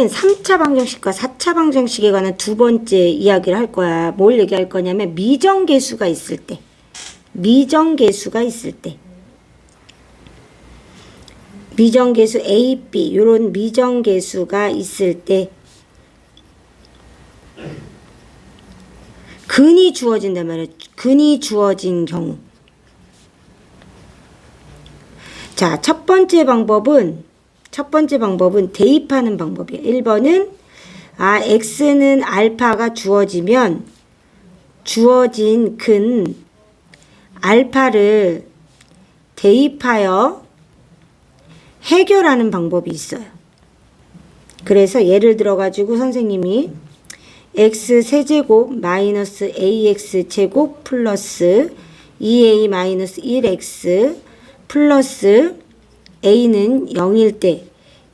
3차 방정식과 4차 방정식에 관한 두 번째 이야기를 할 거야. 뭘 얘기할 거냐면 미정계수가 있을 때. 미정계수가 있을 때. 미정계수 A, B 이런 미정계수가 있을 때 근이 주어진단 말이야. 근이 주어진 경우. 자, 첫 번째 방법은 대입하는 방법이에요. 1번은 x는 알파가 주어지면 주어진 근 알파를 대입하여 해결하는 방법이 있어요. 그래서 예를 들어 가지고 선생님이 x 세제곱 마이너스 ax 제곱 플러스 2a 마이너스 1x 플러스 a는 0일 때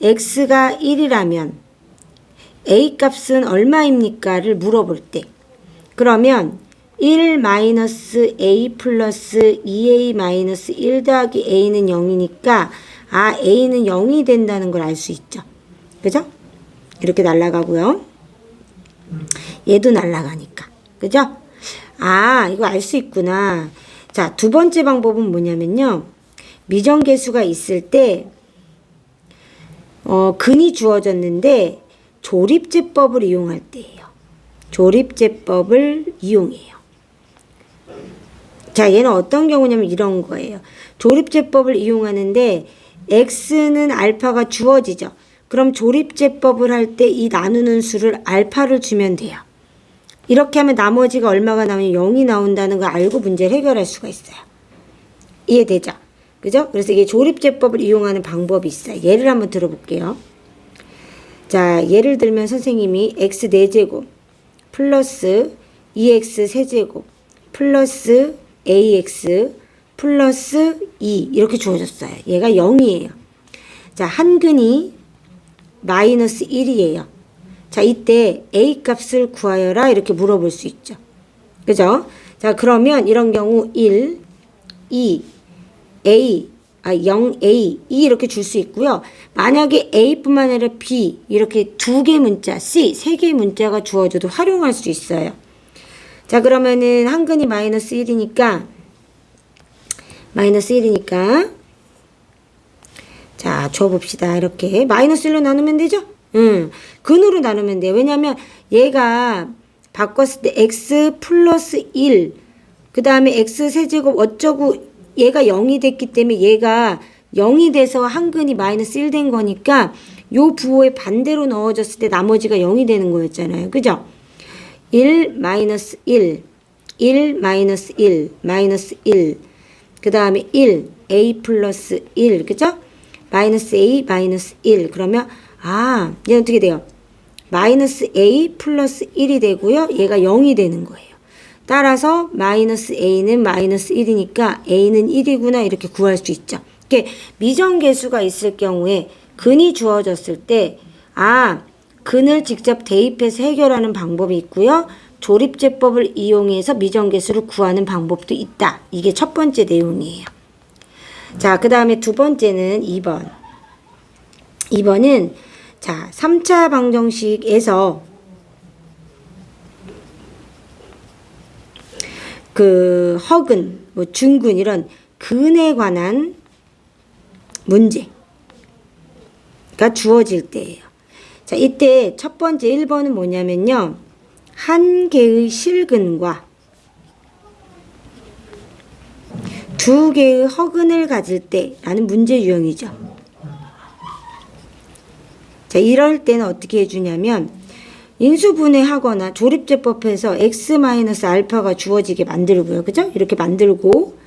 x가 1이라면 a 값은 얼마입니까?를 물어볼 때 그러면 1 마이너스 a 플러스 2a 마이너스 1 더하기 a는 0이니까 a는 0이 된다는 걸 알 수 있죠. 그죠? 이렇게 날아가고요. 얘도 날아가니까. 그죠? 이거 알 수 있구나. 자, 두 번째 방법은 뭐냐면요. 미정계수가 있을 때 근이 주어졌는데 조립제법을 이용할 때예요. 조립제법을 이용해요. 자, 얘는 어떤 경우냐면 이런 거예요. 조립제법을 이용하는데 x는 알파가 주어지죠. 그럼 조립제법을 할 때 이 나누는 수를 알파를 주면 돼요. 이렇게 하면 나머지가 얼마가 나오면 0이 나온다는 걸 알고 문제를 해결할 수가 있어요. 이해되죠? 그죠? 그래서 이게 조립제법을 이용하는 방법이 있어요. 예를 한번 들어볼게요. 자, 예를 들면 선생님이 x 4제곱 플러스 2x 세제곱 플러스 ax 플러스 2 이렇게 주어졌어요. 얘가 0이에요. 자, 한 근이 마이너스 1이에요. 자, 이때 a 값을 구하여라 이렇게 물어볼 수 있죠. 그죠? 자, 그러면 이런 경우 1, 2, a, 0a, 2 이렇게 줄 수 있고요. 만약에 a뿐만 아니라 b 이렇게 두 개 문자, c 세 개의 문자가 주어져도 활용할 수 있어요. 자, 그러면은 한 근이 마이너스 1이니까 자, 줘봅시다. 이렇게 마이너스 1로 나누면 되죠? 근으로 나누면 돼요. 왜냐면 얘가 바꿨을 때 x 플러스 1 그 다음에 x 세제곱 어쩌고 얘가 0이 됐기 때문에 얘가 0이 돼서 한 근이 마이너스 1 된 거니까 요 부호에 반대로 넣어줬을 때 나머지가 0이 되는 거였잖아요. 그죠? 1 마이너스 1 1 마이너스 1 마이너스 1 그 다음에 1 a 플러스 1 그죠? 마이너스 a 마이너스 1 그러면 얘는 어떻게 돼요? 마이너스 a 플러스 1이 되고요. 얘가 0이 되는 거예요. 따라서 마이너스 a는 마이너스 1이니까 a는 1이구나 이렇게 구할 수 있죠. 이렇게 미정계수가 있을 경우에 근이 주어졌을 때 근을 직접 대입해서 해결하는 방법이 있고요. 조립제법을 이용해서 미정계수를 구하는 방법도 있다. 이게 첫 번째 내용이에요. 자, 그 다음에 두 번째는 2번. 2번은 자, 3차 방정식에서 그 허근, 중근 이런 근에 관한 문제가 주어질 때예요. 자, 이때 첫 번째 1번은 뭐냐면요. 한 개의 실근과 두 개의 허근을 가질 때라는 문제 유형이죠. 자, 이럴 때는 어떻게 해주냐면 인수분해하거나 조립제법에서 x-알파가 주어지게 만들고요. 그죠? 이렇게 만들고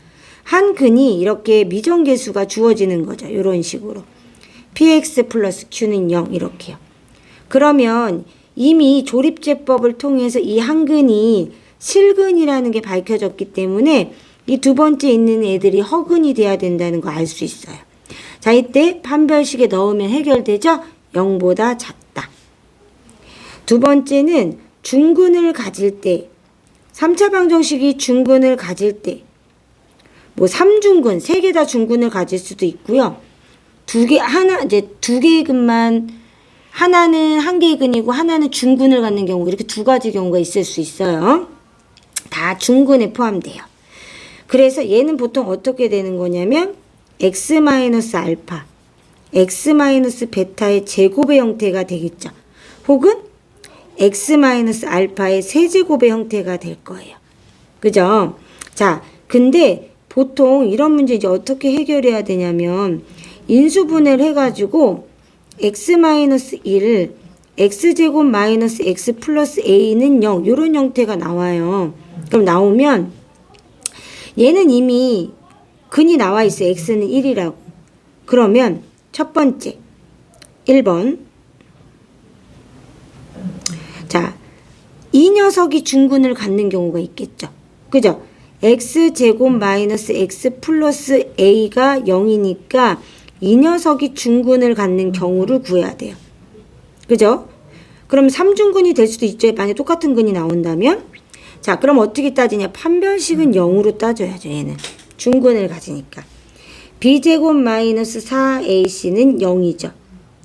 한 근이 이렇게 미정계수가 주어지는 거죠. 이런 식으로. px 플러스 q는 0 이렇게요. 그러면 이미 조립제법을 통해서 이 한 근이 실근이라는 게 밝혀졌기 때문에 이 두 번째 있는 애들이 허근이 돼야 된다는 거 알 수 있어요. 자, 이때 판별식에 넣으면 해결되죠? 0보다 작다. 두 번째는 중근을 가질 때 3차 방정식이 중근을 가질 때 3중근, 3개 다 중근을 가질 수도 있고요. 두 개의 근만 하나는 한 개의 근이고 하나는 중근을 갖는 경우 이렇게 두 가지 경우가 있을 수 있어요. 다 중근에 포함돼요. 그래서 얘는 보통 어떻게 되는 거냐면 x-알파, x-베타의 제곱의 형태가 되겠죠. 혹은 x-알파의 세제곱의 형태가 될 거예요. 그죠? 자, 근데 보통 이런 문제 이제 어떻게 해결해야 되냐면 인수분해를 해가지고 x-1, x제곱 마이너스 x 플러스 a는 0 이런 형태가 나와요. 그럼 나오면 얘는 이미 근이 나와 있어요. x는 1이라고. 그러면 첫 번째 1번 자, 이 녀석이 중근을 갖는 경우가 있겠죠. 그죠? x제곱 마이너스 x 플러스 a가 0이니까 이 녀석이 중근을 갖는 경우를 구해야 돼요. 그죠? 그럼 3중근이 될 수도 있죠. 만약에 똑같은 근이 나온다면. 자, 그럼 어떻게 따지냐. 판별식은 0으로 따져야죠. 얘는 중근을 가지니까. b제곱 마이너스 4ac는 0이죠.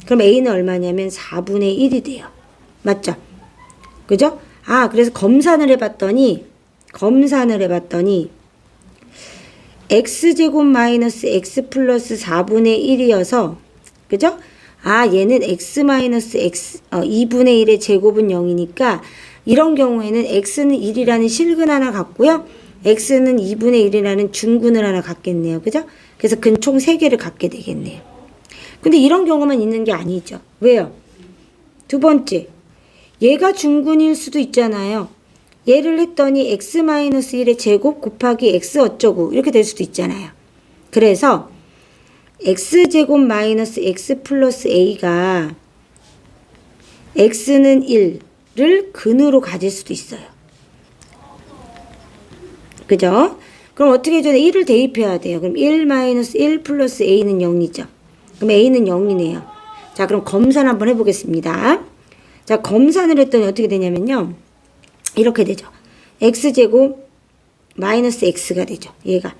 그럼 a는 얼마냐면 4분의 1이 돼요. 맞죠? 그죠? 아, 그래서 검산을 해봤더니 x제곱 마이너스 x 플러스 4분의 1이어서 그죠? 아, 얘는 x 마이너스 x 2분의 1의 제곱은 0이니까 이런 경우에는 x는 1이라는 실근 하나 갖고요. x는 2분의 1이라는 중근을 하나 갖겠네요. 그죠? 그래서 근 총 3개를 갖게 되겠네요. 근데 이런 경우만 있는 게 아니죠. 왜요? 두 번째, 얘가 중근일 수도 있잖아요. 얘를 했더니 x-1의 제곱 곱하기 x 어쩌고 이렇게 될 수도 있잖아요. 그래서 x제곱 마이너스 x 플러스 a가 x는 1를 근으로 가질 수도 있어요. 그죠? 그럼 어떻게 해줘야 돼? 1을 대입해야 돼요. 그럼 1 마이너스 1 플러스 a는 0이죠. 그럼 a는 0이네요. 자, 그럼 검산 한번 해보겠습니다. 자, 검산을 했더니 어떻게 되냐면요. 이렇게 되죠. x제곱 마이너스 x가 되죠. 얘가.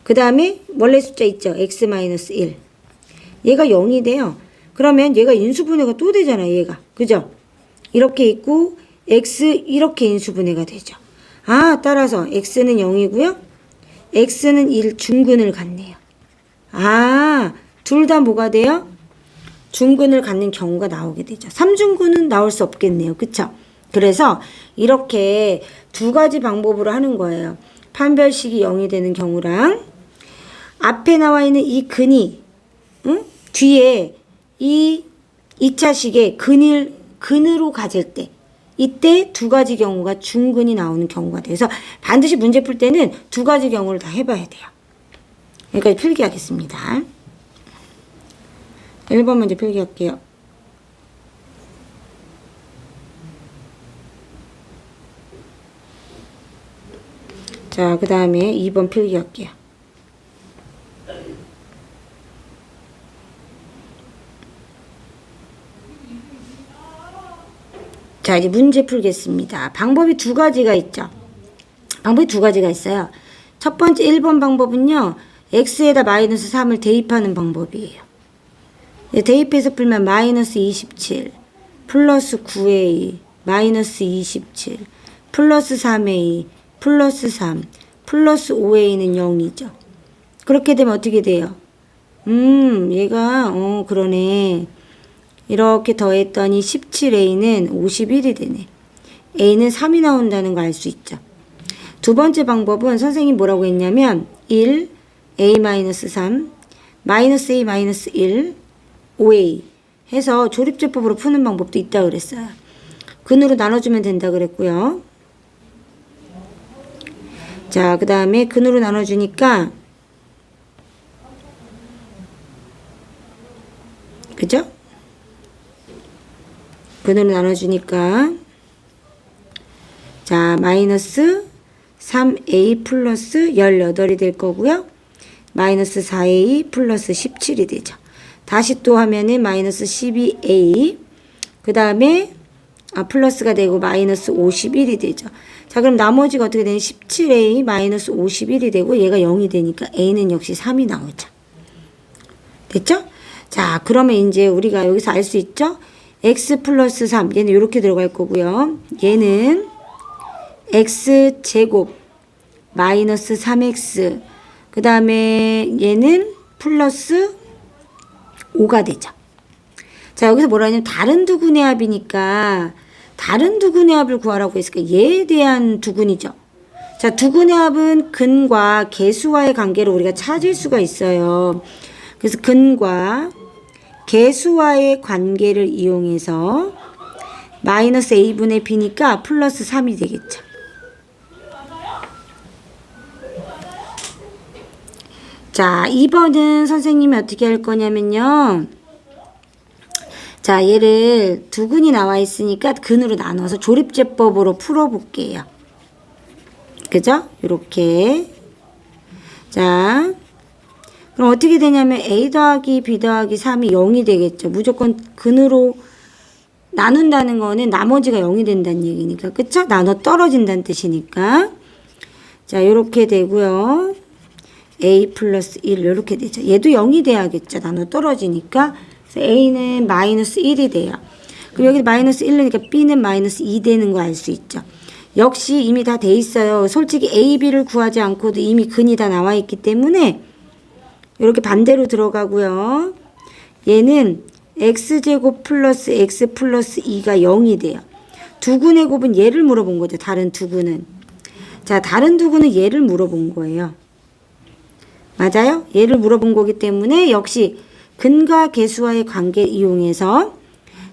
그 다음에 원래 숫자 있죠. x 마이너스 1. 얘가 0이 돼요. 그러면 얘가 인수분해가 또 되잖아요. 얘가. 그죠? 이렇게 있고 x 이렇게 인수분해가 되죠. 아, 따라서 x는 0이고요. x는 1 중근을 갖네요. 아, 둘 다 뭐가 돼요? 중근을 갖는 경우가 나오게 되죠. 3중근은 나올 수 없겠네요. 그쵸? 그래서 이렇게 두 가지 방법으로 하는 거예요. 판별식이 0이 되는 경우랑 앞에 나와 있는 이 근이 뒤에 이 2차식의 근으로 가질 때 이때 두 가지 경우가 중근이 나오는 경우가 돼서 반드시 문제 풀 때는 두 가지 경우를 다 해봐야 돼요. 여기까지 필기하겠습니다. 1번 먼저 필기할게요. 자, 그 다음에 2번 필기할게요. 자, 이제 문제 풀겠습니다. 방법이 두 가지가 있죠. 방법이 두 가지가 있어요. 첫 번째 1번 방법은요. x에다 마이너스 3을 대입하는 방법이에요. 대입해서 풀면 마이너스 27 플러스 9a 마이너스 27 플러스 3a 플러스 3 플러스 5a는 0이죠. 그렇게 되면 어떻게 돼요? 얘가 그러네. 이렇게 더했더니 17a는 51이 되네. a는 3이 나온다는 거 알 수 있죠. 두 번째 방법은 선생님이 뭐라고 했냐면 1 a-3 마이너스 a 마이너스 1 5a 해서 조립제법으로 푸는 방법도 있다고 그랬어요. 근으로 나눠주면 된다 그랬고요. 자, 그 다음에 근으로 나눠주니까 그죠? 근으로 나눠주니까 자, 마이너스 3a 플러스 18이 될 거고요. 마이너스 4a 플러스 17이 되죠. 다시 또 하면은 마이너스 12a 그 다음에 플러스가 되고 마이너스 51이 되죠. 자, 그럼 나머지가 어떻게 되냐? 17a 마이너스 51이 되고 얘가 0이 되니까 a는 역시 3이 나오죠. 됐죠? 자, 그러면 이제 우리가 여기서 알 수 있죠? x 플러스 3 얘는 이렇게 들어갈 거고요. 얘는 x 제곱 마이너스 3x 그 다음에 얘는 플러스 5가 되죠. 자, 여기서 뭐라 하냐면 다른 두근의 합이니까 다른 두근의 합을 구하라고 했으니까 얘에 대한 두근이죠. 자, 두근의 합은 근과 개수와의 관계를 우리가 찾을 수가 있어요. 그래서 근과 개수와의 관계를 이용해서 마이너스 a분의 b니까 플러스 3이 되겠죠. 자, 2번은 선생님이 어떻게 할 거냐면요. 자, 얘를 두근이 나와 있으니까 근으로 나눠서 조립제법으로 풀어볼게요. 그죠? 요렇게. 자, 그럼 어떻게 되냐면 a 더하기 b 더하기 3이 0이 되겠죠. 무조건 근으로 나눈다는 거는 나머지가 0이 된다는 얘기니까. 그쵸? 나눠 떨어진다는 뜻이니까. 자, 요렇게 되고요. a 플러스 1 요렇게 되죠. 얘도 0이 돼야겠죠. 나눠 떨어지니까. 그래서 a는 마이너스 1이 돼요. 그럼 여기 마이너스 1이니까 b는 마이너스 2 되는 거 알 수 있죠. 역시 이미 다 돼 있어요. 솔직히 a, b를 구하지 않고도 이미 근이 다 나와 있기 때문에 이렇게 반대로 들어가고요. 얘는 x제곱 플러스 x 플러스 2가 0이 돼요. 두근의 곱은 얘를 물어본 거죠. 다른 두근은. 자, 다른 두근은 얘를 물어본 거예요. 맞아요? 얘를 물어본 거기 때문에 역시 근과 개수와의 관계 이용해서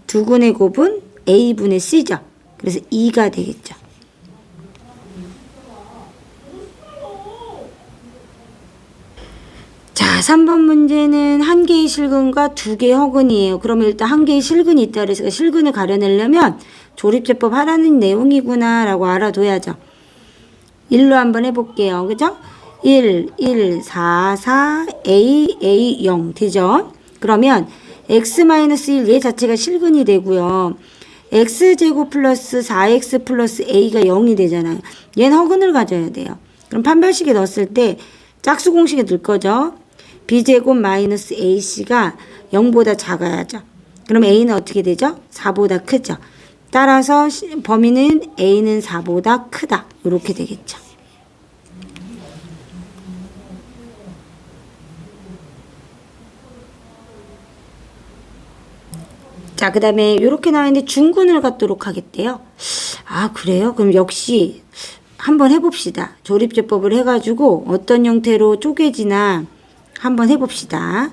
두근의 곱은 a분의 c죠. 그래서 2가 되겠죠. 자, 3번 문제는 한 개의 실근과 두 개의 허근이에요. 그러면 일단 한 개의 실근이 있다 그래서 실근을 가려내려면 조립제법 하라는 내용이구나 라고 알아둬야죠. 1로 한번 해볼게요. 그죠? 1, 1, 4, 4, a, a, 0 되죠? 그러면 x-1 얘 자체가 실근이 되고요. x제곱 플러스 4x 플러스 a가 0이 되잖아요. 얘는 허근을 가져야 돼요. 그럼 판별식에 넣었을 때 짝수 공식에 넣을 거죠. b제곱 마이너스 ac가 0보다 작아야죠. 그럼 a는 어떻게 되죠? 4보다 크죠. 따라서 범위는 a는 4보다 크다. 이렇게 되겠죠. 자, 그 다음에 이렇게 나와 있는데 중근을 갖도록 하겠대요. 아, 그래요? 그럼 역시 한번 해봅시다. 조립제법을 해가지고 어떤 형태로 쪼개지나 한번 해봅시다.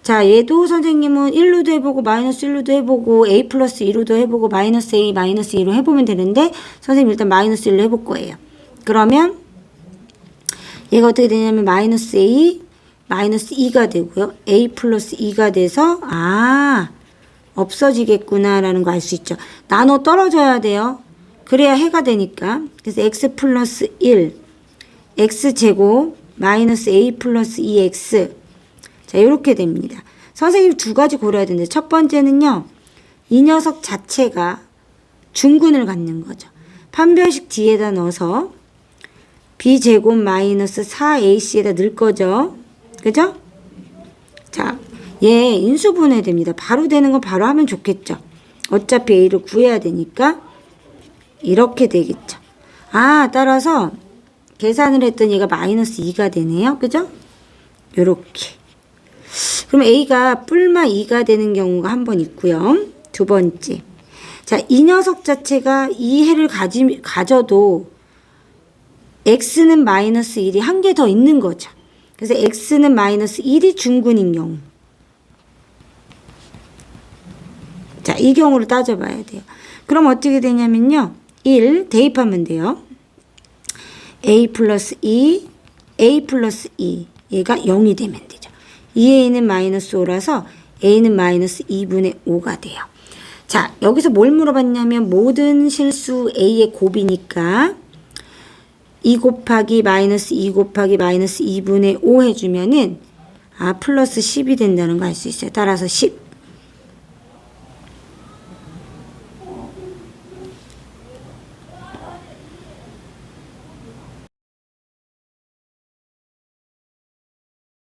자, 얘도 선생님은 1로도 해보고 마이너스 1로도 해보고 a 플러스 2로도 해보고 마이너스 a 마이너스 2로 해보면 되는데 선생님 일단 마이너스 1로 해볼 거예요. 그러면 얘가 어떻게 되냐면 마이너스 a 마이너스 2가 되고요. a 플러스 2가 돼서 없어지겠구나 라는 거 알 수 있죠. 나눠 떨어져야 돼요. 그래야 해가 되니까. 그래서 x 플러스 1 x제곱 마이너스 a 플러스 2x 자, 이렇게 됩니다. 선생님 두 가지 고려해야 되는데 첫 번째는요. 이 녀석 자체가 중근을 갖는 거죠. 판별식 뒤에다 넣어서 b제곱 마이너스 4ac에다 넣을 거죠. 그죠? 자, 얘 인수분해 됩니다. 바로 되는 건 바로 하면 좋겠죠. 어차피 a를 구해야 되니까 이렇게 되겠죠. 따라서 계산을 했더니 얘가 마이너스 2가 되네요. 그죠? 요렇게. 그럼 a가 뿔마 2가 되는 경우가 한 번 있고요. 두 번째. 자, 이 녀석 자체가 이 해를 가져도 x는 마이너스 1이 한 개 더 있는 거죠. 그래서 x는 마이너스 1이 중근인 경우. 자, 이 경우를 따져봐야 돼요. 그럼 어떻게 되냐면요. 1 대입하면 돼요. a 플러스 2, a 플러스 2 얘가 0이 되면 되죠. 2a는 마이너스 5라서 a는 마이너스 2분의 5가 돼요. 자, 여기서 뭘 물어봤냐면 모든 실수 a의 곱이니까 2 곱하기 마이너스 2 곱하기 마이너스 2분의 5 해주면은 플러스 10이 된다는 거 알 수 있어요. 따라서 10.